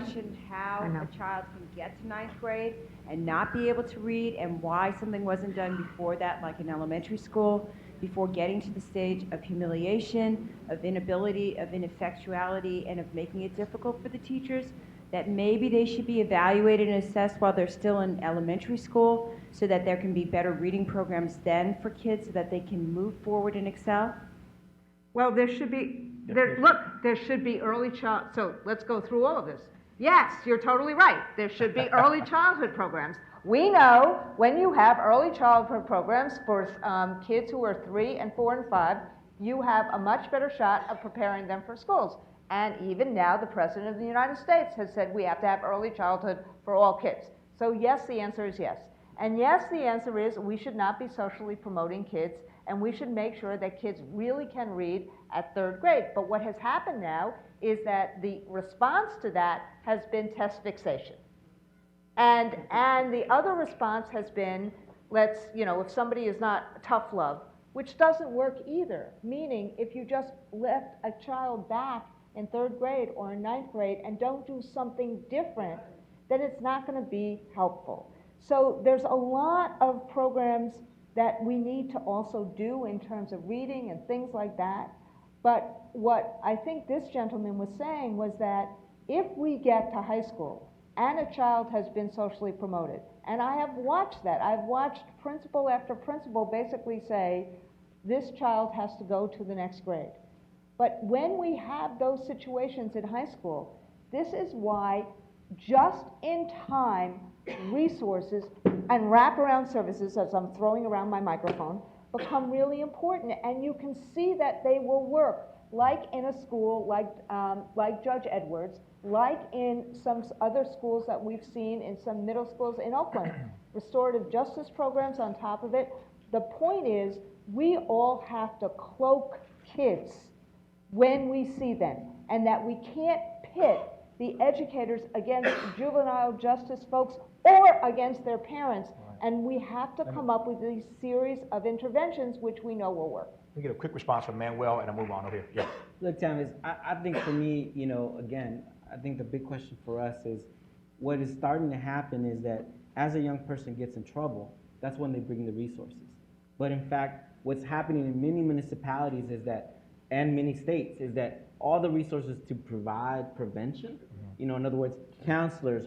question how a child can get to ninth grade and not be able to read, and why something wasn't done before that, like in elementary school, before getting to the stage of humiliation, of inability, of ineffectuality, and of making it difficult for the teachers, that maybe they should be evaluated and assessed while they're still in elementary school so that there can be better reading programs then for kids so that they can move forward and excel? Well, there should be, there should be early child, so let's go through all of this. Yes, you're totally right. There should be early childhood programs. We know when you have early childhood programs for kids who are 3 and 4 and 5, you have a much better shot of preparing them for schools. And even now, the President of the United States has said we have to have early childhood for all kids. So yes, the answer is yes. And yes, the answer is we should not be socially promoting kids, and we should make sure that kids really can read at 3rd grade. But what has happened now is that the response to that has been test fixation. And the other response has been, let's, you know, if somebody is not tough love, which doesn't work either, meaning if you just left a child back in 3rd grade or in 9th grade and don't do something different, then it's not going to be helpful. So there's a lot of programs that we need to also do in terms of reading and things like that. But what I think this gentleman was saying was that if we get to high school and a child has been socially promoted, and I have watched that, I've watched principal after principal basically say, this child has to go to the next grade. But when we have those situations in high school, this is why just-in-time resources and wraparound services, as I'm throwing around my microphone, become really important. And you can see that they will work, like in a school like Judge Edwards, like in some other schools that we've seen in some middle schools in Oakland, restorative justice programs on top of it. The point is, we all have to cloak kids when we see them, and that we can't pit the educators against juvenile justice folks or against their parents, and we have to come up with these series of interventions which we know will work. We get a quick response from Manuel, and I'll move on over here. Yeah. Look, Tavis, I think for me, you know, again, I think the big question for us is what is starting to happen is that as a young person gets in trouble, that's when they bring the resources. But in fact, what's happening in many municipalities is that, and many states, is that all the resources to provide prevention, you know, in other words, counselors,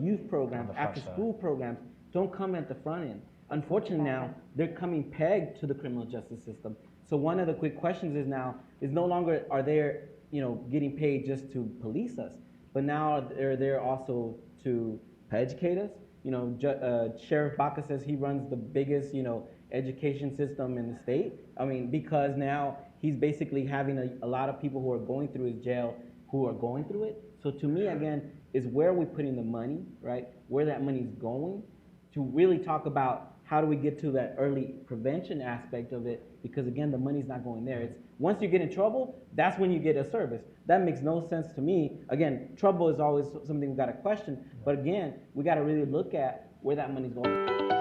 youth programs, after-school programs, don't come at the front end. Unfortunately now, they're coming pegged to the criminal justice system. So one of the quick questions is now, is no longer are they, you know, getting paid just to police us, but now they're there also to educate us. You know, Sheriff Baca says he runs the biggest, you know, education system in the state. I mean, because now he's basically having a lot of people who are going through his jail who are going through it. So to me, again, is where we're putting the money, right? Where that money's going, to really talk about how do we get to that early prevention aspect of it, because again, the money's not going there. It's once you get in trouble, that's when you get a service. That makes no sense to me. Again, trouble is always something we got to question, but again, we got to really look at where that money's going.